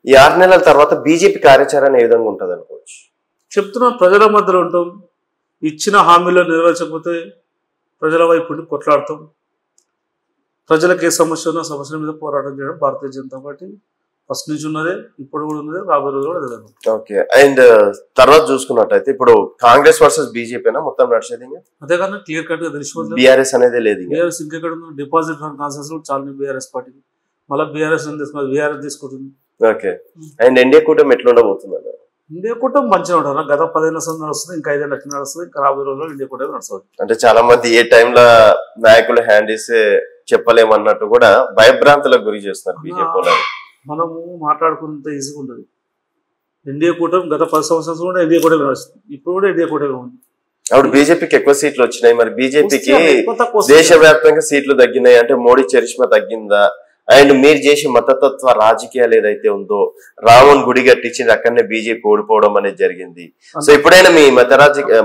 ఈ 6 నెలల తర్వాత బీజేపీ కార్యాచరణ ఏ విధంగా ఉంటుంది అనుకోవచ్చు? చెప్తున్నా, ప్రజల మధ్యలో ఉంటాం. ఇచ్చిన హామీలో నెరవేర్చకపోతే ప్రజల వైపు కొట్లాడతాం. ప్రజలకు ఏ సమస్య ఉన్నా సమస్యల మీద పోరాటం చేయడం భారతీయ జనతా పార్టీ ఫస్ట్ నుంచి ఉన్నదే, ఇప్పుడు కూడా ఉన్నదే, రాబోయే రోజులు కూడా తెలియదు. ఓకే. అండ్ తర్వాత చూసుకున్నట్టయితే ఇప్పుడు కాంగ్రెస్ వర్సెస్ బీజేపీనా మొత్తం నడిచేది? అదే కన్నా క్లియర్ కట్ గా తెలిసిపోతుంది. బీఆర్ఎస్ అనేది లేదు. బీఆర్ఎస్ ఇంకెక్కడ ఉంది? డిపాజిట్ కాన్సెన్స్ కూడా చాలా బీఆర్ఎస్ పార్టీకి. మళ్ళీ బీఆర్ఎస్ బీఆర్ఎస్ తీసుకుంటుంది. ఓకే. అండ్ ఎన్డీఏ కూటమి ఎట్లా ఉండబోతుంది? ఇండియా కూటమి మంచిగా ఉంటారు. గత 15 సంవత్సరాలు నడుస్తుంది, ఇంకా 5 ఏళ్ళ నడుస్తుంది. ఇంకా రాబోయే రోజుల్లో ఇండియా కూటమి నడుస్తుంది. అంటే చాలా మంది ఏ టైంలో నాయకులు హ్యాండ్ ఇస్తే చెప్పలేమన్నట్టు కూడా భయభ్రాంతులకు గురి చేస్తున్నారు బీజేపీ. మనము మాట్లాడుకున్నంత ఈజీగా ఉంటుంది. ఎన్డీఏ కూటమి గత 10 సంవత్సరాలు కూడా ఎన్డీఏ కూటమి నడుస్తుంది. ఇప్పుడు కూడా ఎన్డీఏ కూటమి ఉంది. అప్పుడు బీజేపీకి ఎక్కువ సీట్లు వచ్చినాయి, మరి బీజేపీకి దేశవ్యాప్తంగా సీట్లు తగ్గినాయి. అంటే మోడీ చరిష్మా తగ్గిందా? అండ్ మీరు చేసే మతతత్వ రాజకీయాలు ఏదైతే ఉందో, రావణ్ గుడి కట్టించింది, అక్కడనే బీజేపీ ఓడిపోవడం అనేది జరిగింది. సో ఇప్పుడైనా మీ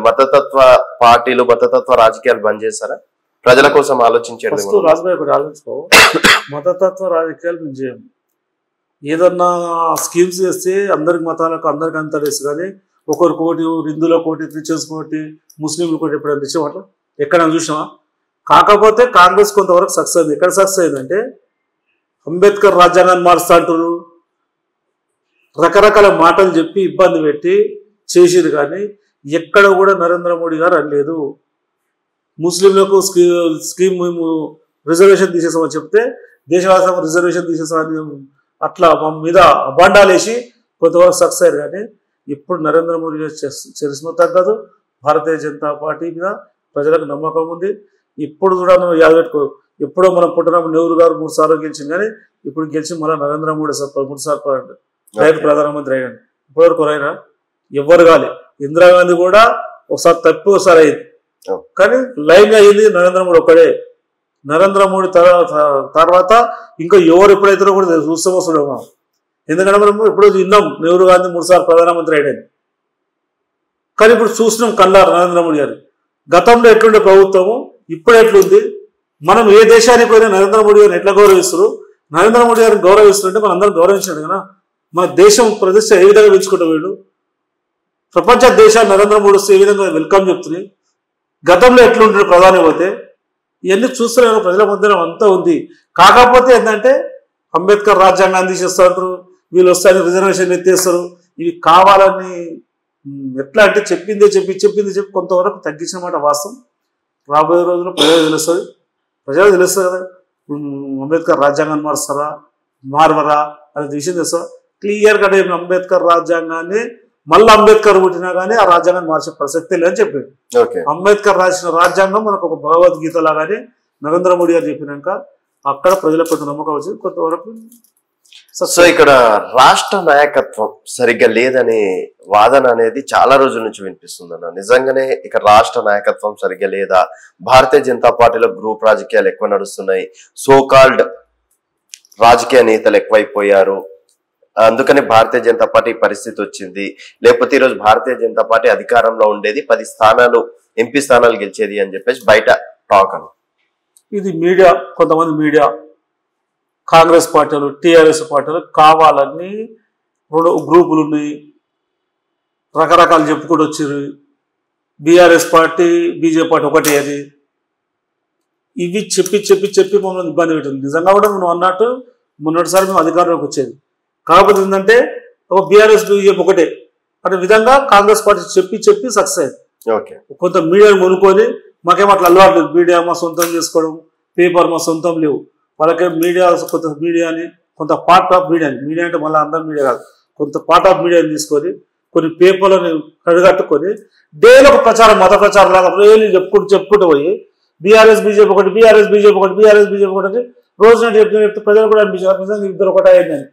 మతతత్వ పార్టీలు మతతత్వ రాజకీయాలు బంద్ చేస్తారా? ప్రజల కోసం ఆలోచించండి. రాజుభాయ్ ఒకటి ఆలోచించుకో, మతతత్వ రాజకీయాలు మేము చేయము. ఏదన్నా స్కీమ్స్ చేస్తే అందరికి మతాలకు అందరికి అంతా తెలుసు, కానీ ఒకరికి ఒకటి, హిందువుల కోటి, క్రిస్టియన్స్ కోటి, ముస్లింలు కోటి ఎప్పుడైనా తెచ్చేవాళ్ళు ఎక్కడైనా చూసినావా? కాకపోతే కాంగ్రెస్ కొంతవరకు సక్సెస్ అయింది. ఎక్కడ సక్సెస్ అయిందంటే, అంబేద్కర్ రాజ్యాంగాన్ని మారుస్తా అంటారు, రకరకాల మాటలు చెప్పి ఇబ్బంది పెట్టి చేసిరు, కానీ ఎక్కడ కూడా నరేంద్ర మోడీ గారు అనలేదు ముస్లింలకు స్కీమ్ మేము రిజర్వేషన్ తీసేసామని చెప్తే దేశవ్యాప్తంగా రిజర్వేషన్ తీసేసామని అట్లా మా మీద అబాండాలు వేసి కొంతవరకు సక్సెస్ అయ్యారు. కానీ ఇప్పుడు నరేంద్ర మోడీ గారు చరిష్మా తగ్గదు. భారతీయ జనతా పార్టీ మీద ప్రజలకు నమ్మకం ఉంది. ఇప్పుడు కూడా మనం యాదపెట్టుకో, ఎప్పుడో మనం పుట్టినప్పుడు నెహ్రూ గారు 3 సార్లు గెలిచింది, కానీ ఇప్పుడు గెలిచి మళ్ళీ నరేంద్ర మోడీ 3 సార్లు డైరెక్ట్ ప్రధానమంత్రి అయ్యాడు. ఇప్పటివరకు అయినా ఎవ్వరు కాలే. ఇందిరాగాంధీ కూడా ఒకసారి తప్పి ఒకసారి అయింది, కానీ లైన్ అయ్యింది నరేంద్ర మోడీ ఒక్కడే. నరేంద్ర మోడీ తర్వాత ఇంకా ఎవరు ఎప్పుడైతే కూడా చూస్తూ వస్తున్నాం. ఎందుకంటే మనం ఇప్పుడు విన్నాం నెహ్రూ గాంధీ 3 సార్లు ప్రధానమంత్రి అయ్యాడు, కానీ ఇప్పుడు చూస్తున్నాం కళ్ళారు నరేంద్ర మోడీ గారు. గతంలో ఎట్లుండే ప్రభుత్వము ఇప్పుడు ఎట్లుంది, మనం ఏ దేశానికి పోయినా నరేంద్ర మోడీ గారిని ఎట్లా గౌరవిస్తారు, నరేంద్ర మోడీ గారిని గౌరవిస్తుంటే మనం అందరం గౌరవించాడు కదా. మన దేశం ప్రతిష్ట ఏ విధంగా పెంచుకుంటాం, వీళ్ళు ప్రపంచ దేశాలు నరేంద్ర మోడీ వస్తే ఏ విధంగా వెల్కమ్ చెప్తున్నాయి. గతంలో ఎట్లుంటుంది ప్రధాని పోతే ఇవన్నీ చూస్తున్నాను, ప్రజల మధ్యలో అంతా ఉంది. కాకపోతే ఏంటంటే అంబేద్కర్ రాజ్యాంగాన్ని తీసేస్తారు, వీళ్ళు వస్తాయని రిజర్వేషన్ ఎత్తేస్తారు. ఇవి కావాలని ఎట్లా అంటే చెప్పింది చెప్పి కొంతవరకు తగ్గించిన మాట వాస్తవం. రాబోయే రోజుల్లో ప్రజలు తెలుస్తుంది కదా, అంబేద్కర్ రాజ్యాంగాన్ని మారుస్తారా మారవరా అనే విషయం తెలుస్తా. క్లియర్ గా అంబేద్కర్ రాజ్యాంగాన్ని మళ్ళీ అంబేద్కర్ పుట్టినా కానీ ఆ రాజ్యాంగాన్ని మార్చే ప్రసక్తే లేదని చెప్పాడు. అంబేద్కర్ రాసిన రాజ్యాంగం మనకు ఒక భగవద్గీత లాగానే నరేంద్ర మోడీ గారు చెప్పినాక అక్కడ ప్రజలకు కొంత నమ్మకం వచ్చింది, కొంతవరకు. సో ఇక్కడ రాష్ట్ర నాయకత్వం సరిగ్గా లేదనే వాదన అనేది చాలా రోజుల నుంచి వినిపిస్తుంది అన్న. నిజంగానే ఇక్కడ రాష్ట్ర నాయకత్వం సరిగ్గా లేదా? భారతీయ జనతా పార్టీలో గ్రూప్ రాజకీయాలు ఎక్కువ నడుస్తున్నాయి, సోకాల్డ్ రాజకీయ నేతలు ఎక్కువైపోయారు, అందుకనే భారతీయ జనతా పార్టీ పరిస్థితి వచ్చింది. లేకపోతే ఈరోజు భారతీయ జనతా పార్టీ అధికారంలో ఉండేది 10 స్థానాలు ఎంపీ స్థానాలు గెలిచేది అని చెప్పేసి బయట టాక్ అని. ఇది మీడియా, కొంతమంది మీడియా, కాంగ్రెస్ పార్టీలు, టీఆర్ఎస్ పార్టీలు కావాలని 2 గ్రూపులు ఉన్నాయి, రకరకాలు చెప్పుకుంటూ వచ్చారు. బీఆర్ఎస్ పార్టీ బీజేపీ పార్టీ ఒకటి. అది ఇవి చెప్పి మమ్మల్ని ఇబ్బంది పెట్టింది. నిజంగా కూడా నువ్వు అన్నట్టు మొన్నటిసారి మేము అధికారంలోకి వచ్చేది. కాకపోతే ఏంటంటే ఒక బీఆర్ఎస్ బీజేపీ ఒకటే అనే విధంగా కాంగ్రెస్ పార్టీ చెప్పి సక్సెస్ అయింది. కొంత మీడియాను కొనుక్కొని మాకేమో అట్లా అలవాటు లేదు, మీడియా మా సొంతం చేసుకోవడం, పేపర్ మా సొంతం లేవు. వాళ్ళకే మీడియా కొంత మీడియాని, కొంత పార్ట్ ఆఫ్ మీడియా అంటే మళ్ళీ అందరు మీడియా కాదు, కొంత పార్ట్ ఆఫ్ మీడియాని తీసుకొని కొన్ని పేపర్లను కడగట్టుకొని డైలీ ఒక ప్రచారం, మత ప్రచారం లాగా డైలీ చెప్పుకుంటూ పోయి బీఆర్ఎస్ బీజేపీ ఒకటి రోజు చెప్తే ప్రజలు కూడా అనిపించారు నిజంగా ఇద్దరు ఒకటి అయ్యిందని.